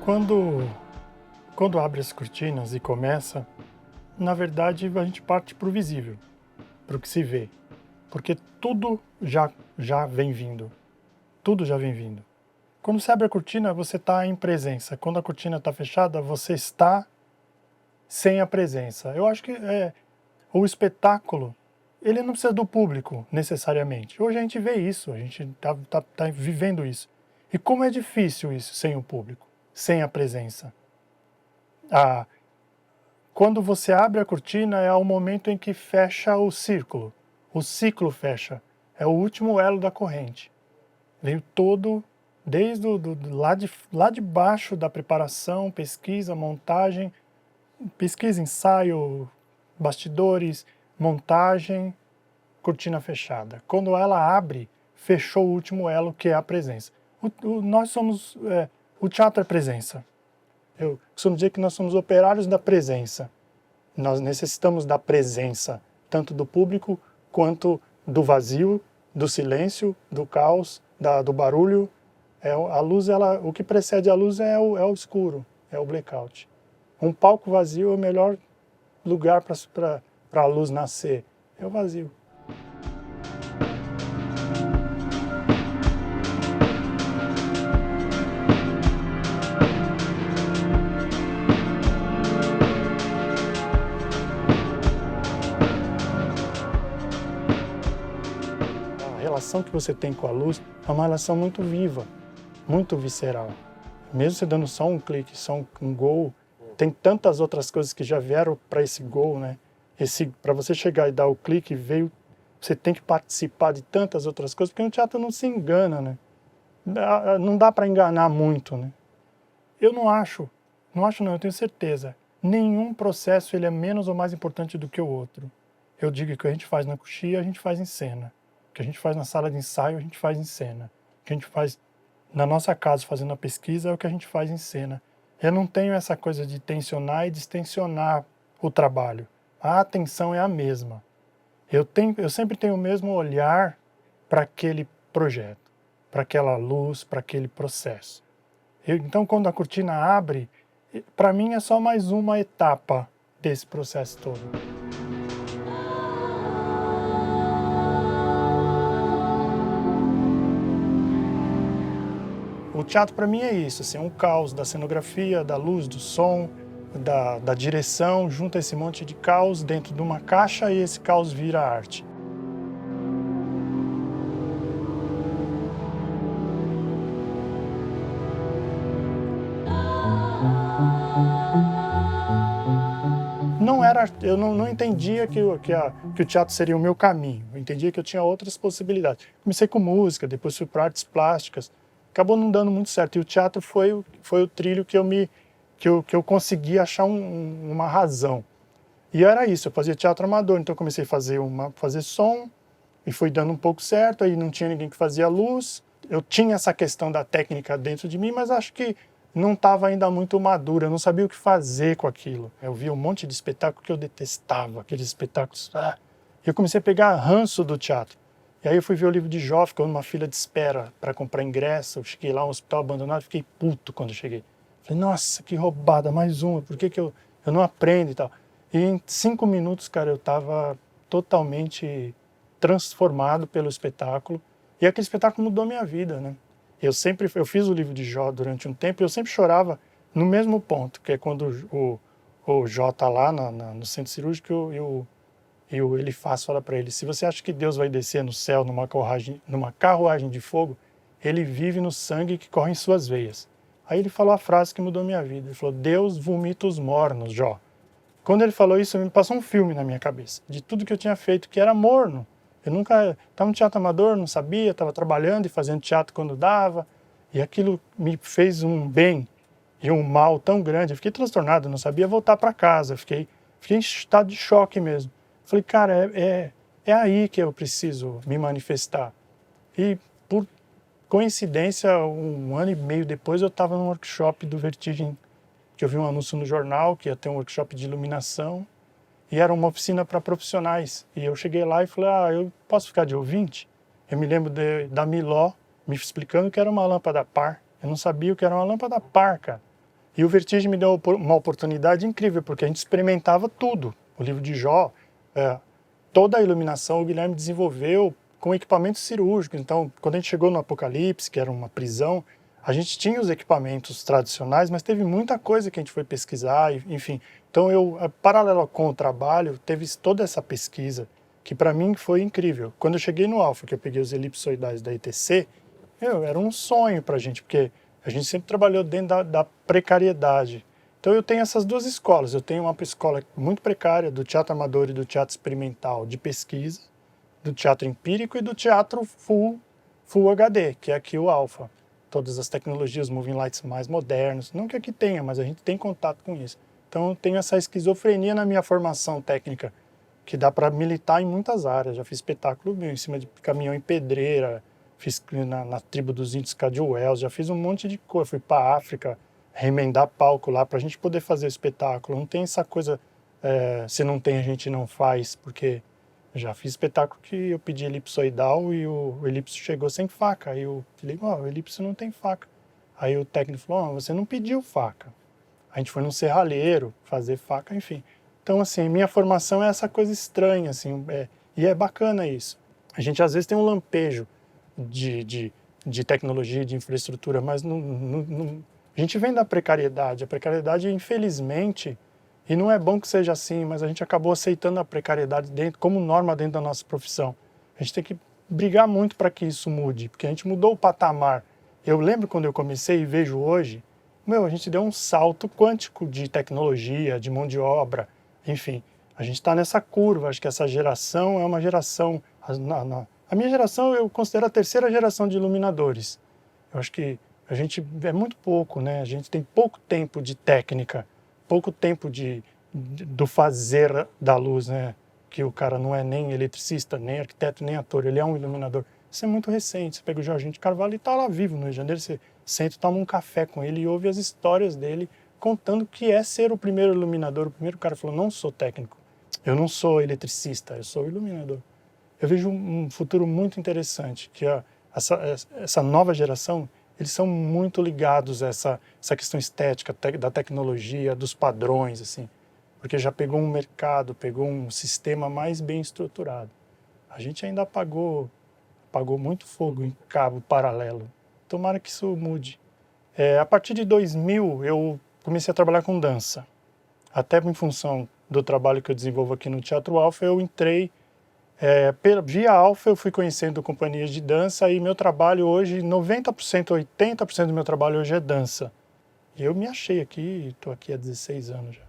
Quando, quando abre as cortinas e começa, na verdade a gente parte para o visível, para o que se vê, porque tudo já vem vindo, tudo já vem vindo. Quando você abre a cortina, você está em presença. Quando a cortina está fechada, você está sem a presença. Eu acho que o espetáculo, ele não precisa do público necessariamente. Hoje a gente vê isso, a gente tá vivendo isso. E como é difícil isso sem o público, sem a presença. Ah, quando você abre a cortina é o momento em que fecha o círculo. O ciclo fecha. É o último elo da corrente. Veio todo, desde lá de baixo da preparação, pesquisa, montagem, pesquisa, ensaio, bastidores, montagem, cortina fechada. Quando ela abre, fechou o último elo, que é a presença. Nós somos... o teatro é presença. Eu costumo dizer que nós somos operários da presença. Nós necessitamos da presença, tanto do público quanto do vazio, do silêncio, do caos, do barulho. A luz, o que precede a luz é o escuro, é o blackout. Um palco vazio é o melhor lugar para a luz nascer, é o vazio. A relação que você tem com a luz é uma relação muito viva, muito visceral. Mesmo você dando só um clique, só um gol, tem tantas outras coisas que já vieram para esse gol, né? Para você chegar e dar o clique, você tem que participar de tantas outras coisas, porque no teatro não se engana, né? Não dá para enganar muito, né? Eu não, eu tenho certeza. Nenhum processo ele é menos ou mais importante do que o outro. Eu digo que o que a gente faz na coxia, a gente faz em cena. O que a gente faz na sala de ensaio, a gente faz em cena. O que a gente faz na nossa casa fazendo a pesquisa é o que a gente faz em cena. Eu não tenho essa coisa de tensionar e distensionar o trabalho. A atenção é a mesma. Eu sempre tenho o mesmo olhar para aquele projeto, para aquela luz, para aquele processo. Então, quando a cortina abre, para mim é só mais uma etapa desse processo todo. O teatro para mim é isso, assim, um caos da cenografia, da luz, do som, da direção, junta esse monte de caos dentro de uma caixa e esse caos vira arte. Eu não entendia que o teatro seria o meu caminho, eu entendia que eu tinha outras possibilidades. Comecei com música, depois fui para artes plásticas, acabou não dando muito certo, e o teatro foi o trilho que eu consegui achar uma razão. E era isso, eu fazia teatro amador, então eu comecei a fazer som, e foi dando um pouco certo, aí não tinha ninguém que fazia luz, eu tinha essa questão da técnica dentro de mim, mas acho que não estava ainda muito madura, eu não sabia o que fazer com aquilo. Eu via um monte de espetáculo que eu detestava, aqueles espetáculos... E eu comecei a pegar ranço do teatro. E aí eu fui ver o livro de Jó, ficou numa fila de espera para comprar ingresso, eu cheguei lá, um hospital abandonado, fiquei puto quando eu cheguei. Falei, nossa, que roubada, mais uma, por que eu não aprendo e tal? E em 5 minutos, cara, eu estava totalmente transformado pelo espetáculo, e aquele espetáculo mudou a minha vida, né? Eu fiz o livro de Jó durante um tempo e eu sempre chorava no mesmo ponto, que é quando o Jó está lá no centro cirúrgico e o Elifaz fala para ele, se você acha que Deus vai descer no céu numa carruagem de fogo, ele vive no sangue que corre em suas veias. Aí ele falou a frase que mudou minha vida, ele falou, Deus vomita os mornos, Jó. Quando ele falou isso, me passou um filme na minha cabeça, de tudo que eu tinha feito, que era morno. Eu nunca estava no teatro amador, não sabia, estava trabalhando e fazendo teatro quando dava, e aquilo me fez um bem e um mal tão grande. Eu fiquei transtornado, não sabia voltar para casa, fiquei em estado de choque mesmo. Falei, cara, é aí que eu preciso me manifestar. E por coincidência, 1 ano e meio depois, eu estava num workshop do Vertigem, que eu vi um anúncio no jornal que ia ter um workshop de iluminação, e era uma oficina para profissionais. E eu cheguei lá e falei, eu posso ficar de ouvinte? Eu me lembro da Miló me explicando que era uma lâmpada par. Eu não sabia o que era uma lâmpada par, cara. E o Vertigem me deu uma oportunidade incrível, porque a gente experimentava tudo. O livro de Jó, toda a iluminação o Guilherme desenvolveu com equipamentos cirúrgicos. Então, quando a gente chegou no Apocalipse, que era uma prisão, a gente tinha os equipamentos tradicionais, mas teve muita coisa que a gente foi pesquisar, enfim. Então, paralelo com o trabalho, teve toda essa pesquisa, que para mim foi incrível. Quando eu cheguei no Alpha, que eu peguei os elipsoidais da ETC, era um sonho para a gente, porque a gente sempre trabalhou dentro da precariedade. Então eu tenho essas duas escolas. Eu tenho uma escola muito precária do teatro amador e do teatro experimental de pesquisa, do teatro empírico e do teatro full HD, que é aqui o Alpha. Todas as tecnologias, moving lights mais modernos. Não que aqui tenha, mas a gente tem contato com isso. Então eu tenho essa esquizofrenia na minha formação técnica, que dá para militar em muitas áreas. Já fiz espetáculo meu, em cima de caminhão em pedreira, fiz na tribo dos índios Cadwells, já fiz um monte de coisa. Fui para a África, remendar palco lá para a gente poder fazer o espetáculo. Não tem essa coisa, se não tem a gente não faz, porque já fiz espetáculo que eu pedi elipsoidal e o elipso chegou sem faca. Aí eu falei, o elipso não tem faca. Aí o técnico falou, você não pediu faca. A gente foi num serralheiro fazer faca, enfim. Então, assim, minha formação é essa coisa estranha, assim, e é bacana isso. A gente às vezes tem um lampejo de tecnologia, de infraestrutura, mas a gente vem da precariedade. A precariedade, infelizmente, e não é bom que seja assim, mas a gente acabou aceitando a precariedade como norma dentro da nossa profissão. A gente tem que brigar muito para que isso mude, porque a gente mudou o patamar. Eu lembro quando eu comecei e vejo hoje, a gente deu um salto quântico de tecnologia, de mão de obra, enfim. A gente está nessa curva, acho que essa geração é uma geração... A minha geração eu considero a terceira geração de iluminadores. Eu acho que a gente é muito pouco, né? A gente tem pouco tempo de técnica, pouco tempo do fazer da luz, né? Que o cara não é nem eletricista, nem arquiteto, nem ator, ele é um iluminador. Isso é muito recente. Você pega o Jorginho de Carvalho e está lá vivo no Rio de Janeiro, você senta, toma um café com ele e ouve as histórias dele contando o que é ser o primeiro iluminador. O primeiro cara falou, não sou técnico, eu não sou eletricista, eu sou iluminador. Eu vejo um futuro muito interessante, que essa nova geração, eles são muito ligados a essa questão estética, da tecnologia, dos padrões, assim, porque já pegou um mercado, pegou um sistema mais bem estruturado. A gente ainda apagou muito fogo em cabo paralelo. Tomara que isso mude. A partir de 2000, eu comecei a trabalhar com dança. Até em função do trabalho que eu desenvolvo aqui no Teatro Alpha, eu entrei via Alpha, eu fui conhecendo companhias de dança e meu trabalho hoje, 90%, 80% do meu trabalho hoje é dança. E eu me achei aqui, estou aqui há 16 anos já.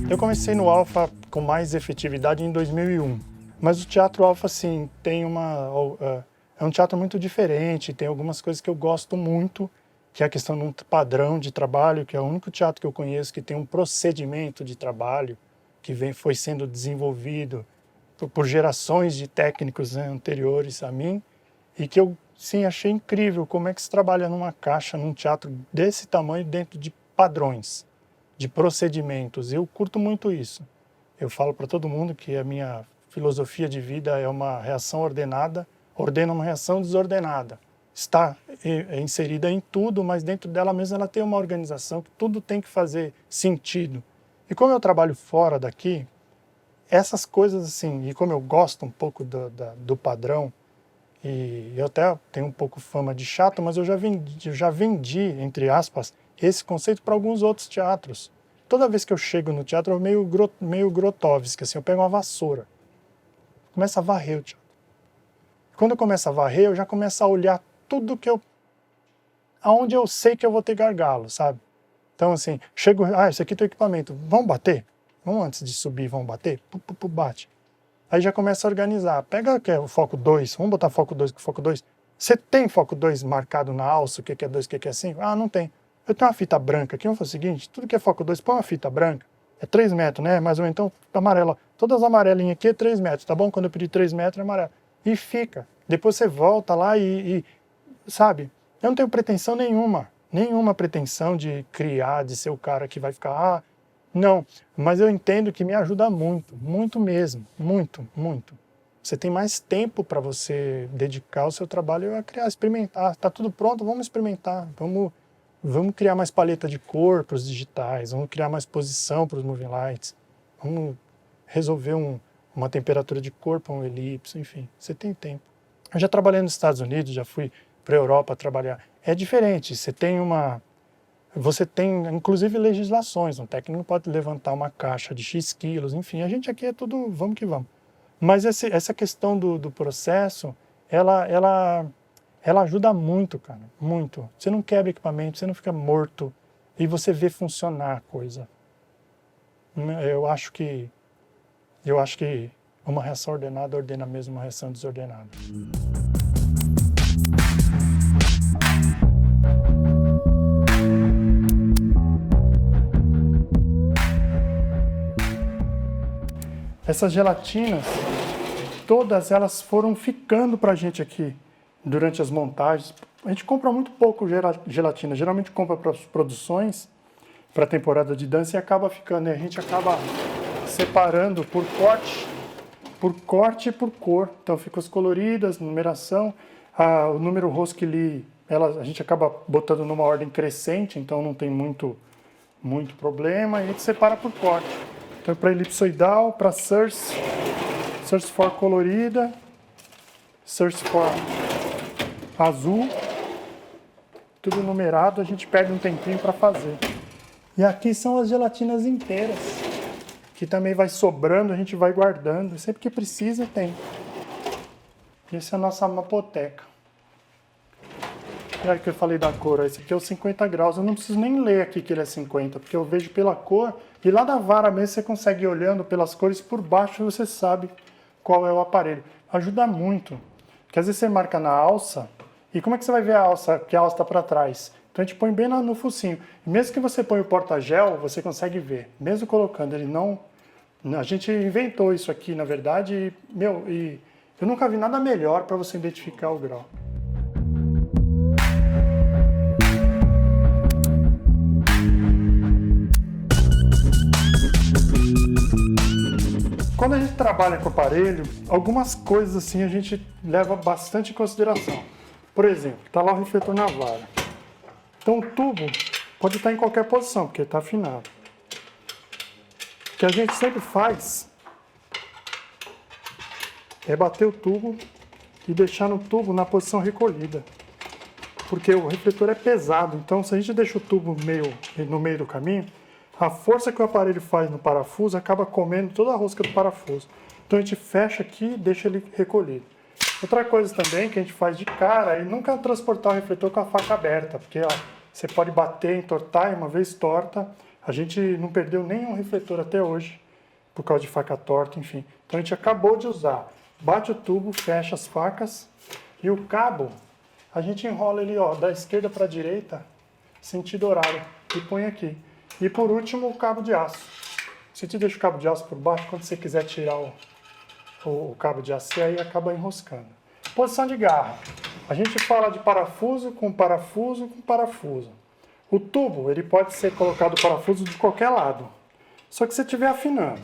Eu comecei no Alpha com mais efetividade em 2001, mas o Teatro Alpha, assim, é um teatro muito diferente, tem algumas coisas que eu gosto muito, que é a questão de um padrão de trabalho, que é o único teatro que eu conheço que tem um procedimento de trabalho que foi sendo desenvolvido por gerações de técnicos, né, anteriores a mim, e que eu, sim, achei incrível como é que se trabalha numa caixa, num teatro desse tamanho, dentro de padrões, de procedimentos. Eu curto muito isso. Eu falo para todo mundo que a minha filosofia de vida é uma reação ordenada, ordena uma reação desordenada. Está inserida em tudo, mas dentro dela mesma ela tem uma organização que tudo tem que fazer sentido. E como eu trabalho fora daqui, essas coisas assim, e como eu gosto um pouco do padrão, e eu até tenho um pouco fama de chato, mas eu já vendi, entre aspas, esse conceito para alguns outros teatros. Toda vez que eu chego no teatro, eu meio Grotowski, assim, eu pego uma vassoura, começo a varrer o teatro. Quando eu começo a varrer, eu já começo a olhar tudo aonde eu sei que eu vou ter gargalo, sabe? Então, assim, chego, esse aqui é o teu equipamento, vamos bater? Vamos antes de subir, vamos bater? Bate. Aí já começa a organizar. Pega o foco 2, vamos botar foco 2 com foco 2. Você tem foco 2 marcado na alça, o que é 2, o que é 5? Não tem. Eu tenho uma fita branca aqui, vamos fazer o seguinte, tudo que é foco 2, põe uma fita branca. É 3 metros, né? Mais ou menos, então, amarela. Todas as amarelinhas aqui é 3 metros, tá bom? Quando eu pedir 3 metros, é amarelo. E fica. Depois você volta lá sabe, eu não tenho pretensão nenhuma pretensão de criar, de ser o cara que vai ficar, não, mas eu entendo que me ajuda muito, muito mesmo, muito, muito. Você tem mais tempo para você dedicar o seu trabalho a criar, experimentar, tá tudo pronto, vamos experimentar, vamos criar mais paleta de cor para os digitais, vamos criar mais posição para os moving lights, vamos resolver uma temperatura de cor para um elipse, enfim, você tem tempo. Eu já trabalhei nos Estados Unidos, já fui para a Europa trabalhar. É diferente, você tem inclusive legislações, um técnico não pode levantar uma caixa de X quilos, enfim, a gente aqui é tudo vamos que vamos. Mas essa questão do processo, ela ajuda muito, cara, muito. Você não quebra equipamento, você não fica morto e você vê funcionar a coisa. Eu acho que uma reação ordenada ordena mesmo uma reação desordenada. Essas gelatinas, todas elas foram ficando para a gente aqui durante as montagens. A gente compra muito pouco gelatina, geralmente compra para as produções, para a temporada de dança e acaba ficando. E a gente acaba separando por corte e por cor. Então ficam as coloridas, numeração, o número Rosquili, a gente acaba botando numa ordem crescente, então não tem muito problema, e a gente separa por corte. Então para elipsoidal, para Source for colorida, Source for azul, tudo numerado, a gente perde um tempinho para fazer. E aqui são as gelatinas inteiras, que também vai sobrando, a gente vai guardando, sempre que precisa tem. Essa é a nossa mapoteca. E aí que eu falei da cor, esse aqui é o 50 graus, eu não preciso nem ler aqui que ele é 50, porque eu vejo pela cor, e lá da vara mesmo você consegue ir olhando pelas cores, por baixo você sabe qual é o aparelho. Ajuda muito, porque às vezes você marca na alça, e como é que você vai ver a alça, que a alça está para trás? Então a gente põe bem no focinho. E mesmo que você põe o porta-gel, você consegue ver, mesmo colocando ele não... A gente inventou isso aqui, na verdade, e eu nunca vi nada melhor para você identificar o grau. Quando a gente trabalha com o aparelho, algumas coisas assim a gente leva bastante em consideração. Por exemplo, está lá o refletor na vara. Então o tubo pode estar em qualquer posição, porque está afinado. O que a gente sempre faz é bater o tubo e deixar no tubo na posição recolhida. Porque o refletor é pesado, então se a gente deixa o tubo no meio do caminho, a força que o aparelho faz no parafuso acaba comendo toda a rosca do parafuso. Então a gente fecha aqui e deixa ele recolhido. Outra coisa também que a gente faz de cara é nunca transportar o refletor com a faca aberta, porque você pode bater, entortar, e uma vez torta, a gente não perdeu nenhum refletor até hoje, por causa de faca torta, enfim. Então a gente acabou de usar. Bate o tubo, fecha as facas, e o cabo, a gente enrola ele da esquerda para a direita, sentido horário, e põe aqui. E por último, o cabo de aço. Você te deixa o cabo de aço por baixo, quando você quiser tirar o cabo de aço, aí acaba enroscando. Posição de garra. A gente fala de parafuso com parafuso com parafuso. O tubo, ele pode ser colocado parafuso de qualquer lado. Só que se você estiver afinando,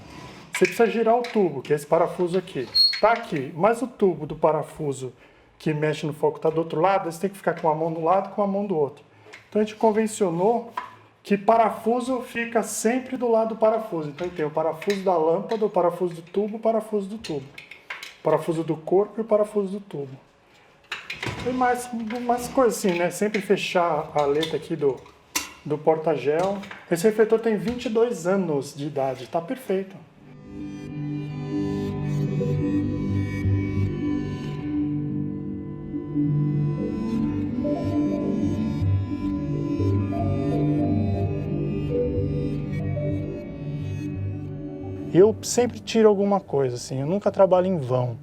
você precisa girar o tubo, que é esse parafuso aqui. Está aqui, mas o tubo do parafuso que mexe no foco está do outro lado, você tem que ficar com uma mão do lado e com a mão do outro. Então a gente convencionou que parafuso fica sempre do lado do parafuso. Então tem o parafuso da lâmpada, o parafuso do tubo, o parafuso do tubo. O parafuso do corpo e o parafuso do tubo. Tem mais coisas assim, né? Sempre fechar a aleta aqui do porta-gel. Esse refletor tem 22 anos de idade, tá perfeito. Eu sempre tiro alguma coisa, assim, eu nunca trabalho em vão.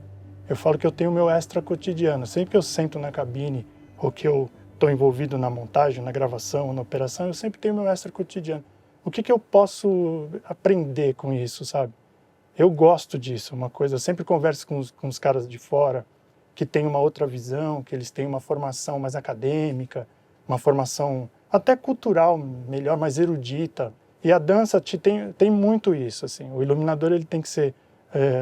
Eu falo que eu tenho o meu extra cotidiano. Sempre que eu sento na cabine ou que eu estou envolvido na montagem, na gravação, na operação, eu sempre tenho o meu extra cotidiano. O que eu posso aprender com isso, sabe? Eu gosto disso, uma coisa, eu sempre converso com os caras de fora, que têm uma outra visão, que eles têm uma formação mais acadêmica, uma formação até cultural melhor, mais erudita. E a dança tem muito isso, assim. O iluminador ele tem que ser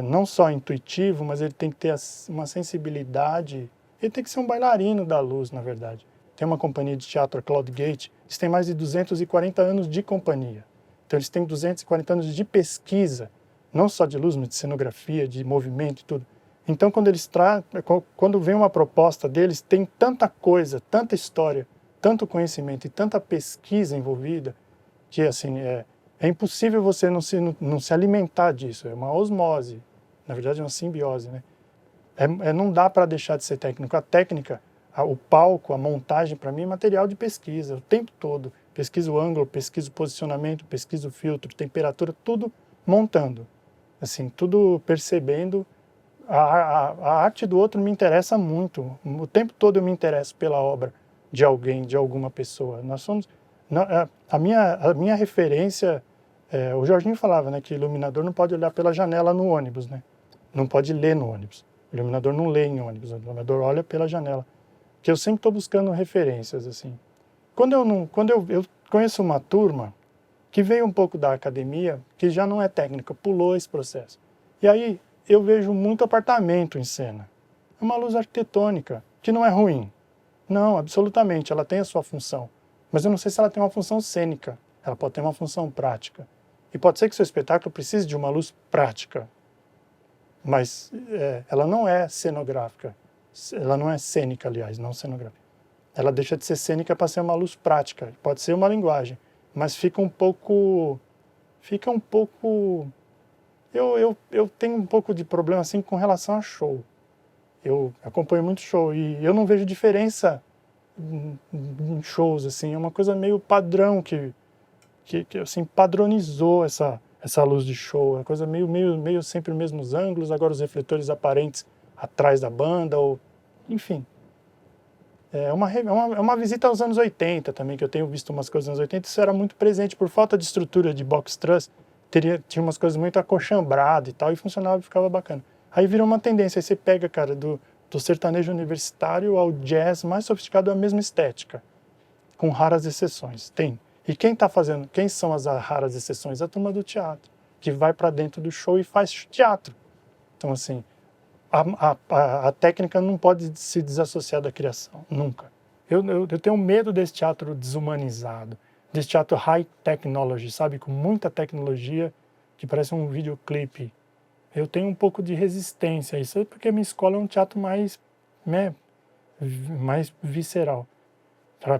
não só intuitivo, mas ele tem que ter uma sensibilidade. Ele tem que ser um bailarino da luz, na verdade. Tem uma companhia de teatro, a Cloud Gate, eles têm mais de 240 anos de companhia. Então eles têm 240 anos de pesquisa, não só de luz, mas de cenografia, de movimento e tudo. Então quando vem uma proposta deles, tem tanta coisa, tanta história, tanto conhecimento e tanta pesquisa envolvida, que assim, é impossível você não se alimentar disso. É uma osmose, na verdade é uma simbiose, né? Não dá para deixar de ser técnico. A técnica, o palco, a montagem, para mim, é material de pesquisa, o tempo todo. Pesquiso o ângulo, pesquiso o posicionamento, pesquiso o filtro, temperatura, tudo montando. Assim, tudo percebendo. A arte do outro me interessa muito. O tempo todo eu me interesso pela obra de alguém, de alguma pessoa. Nós somos... A minha referência... o Jorginho falava, né, que o iluminador não pode olhar pela janela no ônibus, né? Não pode ler no ônibus. O iluminador não lê em ônibus, o iluminador olha pela janela. Que eu sempre estou buscando referências, assim. Quando eu conheço uma turma que veio um pouco da academia, que já não é técnica, pulou esse processo. E aí eu vejo muito apartamento em cena. É uma luz arquitetônica, que não é ruim. Não, absolutamente, ela tem a sua função. Mas eu não sei se ela tem uma função cênica, ela pode ter uma função prática. E pode ser que seu espetáculo precise de uma luz prática, mas ela não é cenográfica. Ela não é cênica, aliás, não cenográfica. Ela deixa de ser cênica para ser uma luz prática. Pode ser uma linguagem, mas fica um pouco... Eu tenho um pouco de problema assim com relação a show. Eu acompanho muito show e eu não vejo diferença em shows, assim. É uma coisa meio padrão que assim, padronizou essa luz de show. É uma coisa meio sempre os mesmos ângulos, agora os refletores aparentes atrás da banda, ou enfim. É uma visita aos anos 80 também, que eu tenho visto umas coisas nos anos 80, isso era muito presente, por falta de estrutura de box truss, tinha umas coisas muito acochambradas e tal, e funcionava e ficava bacana. Aí virou uma tendência, aí você pega, cara, do sertanejo universitário ao jazz mais sofisticado, a mesma estética, com raras exceções, tem. E quem são as raras exceções? A turma do teatro, que vai para dentro do show e faz teatro. Então, assim, a técnica não pode se desassociar da criação, nunca. Eu tenho medo desse teatro desumanizado, desse teatro high technology, sabe, com muita tecnologia, que parece um videoclipe. Eu tenho um pouco de resistência a isso, porque a minha escola é um teatro mais visceral.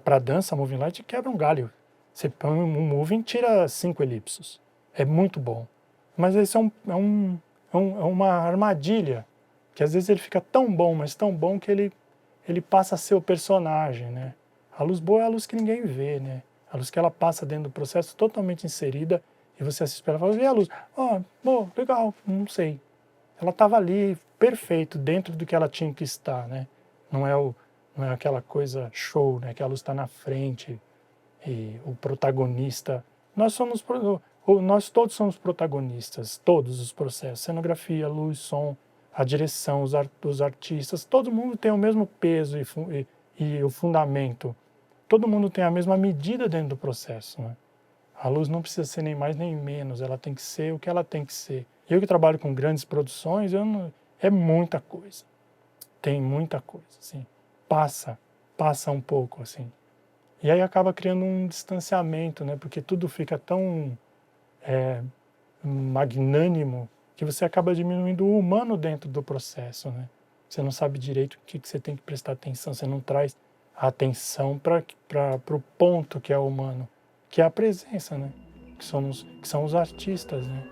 Para dança, moving light quebra um galho. Você põe um moving, tira 5 elipsos. É muito bom. Mas isso é uma armadilha, que às vezes ele fica tão bom, mas tão bom que ele passa a ser o personagem, né? A luz boa é a luz que ninguém vê, né? A luz que ela passa dentro do processo totalmente inserida e você assiste para ela e fala, e a luz? Bom, legal, não sei. Ela estava ali, perfeito, dentro do que ela tinha que estar, né? Não é aquela coisa show, né? Que a luz está na frente e o protagonista... Nós todos somos protagonistas, todos os processos, cenografia, luz, som, a direção, os artistas, todo mundo tem o mesmo peso e o fundamento. Todo mundo tem a mesma medida dentro do processo, né? A luz não precisa ser nem mais nem menos, ela tem que ser o que ela tem que ser. Eu que trabalho com grandes produções, é muita coisa. Tem muita coisa, assim. Passa um pouco, assim. E aí acaba criando um distanciamento, né? Porque tudo fica tão magnânimo que você acaba diminuindo o humano dentro do processo, né? Você não sabe direito o que você tem que prestar atenção, você não traz a atenção para o ponto que é o humano, que é a presença, né? Que são os artistas, né?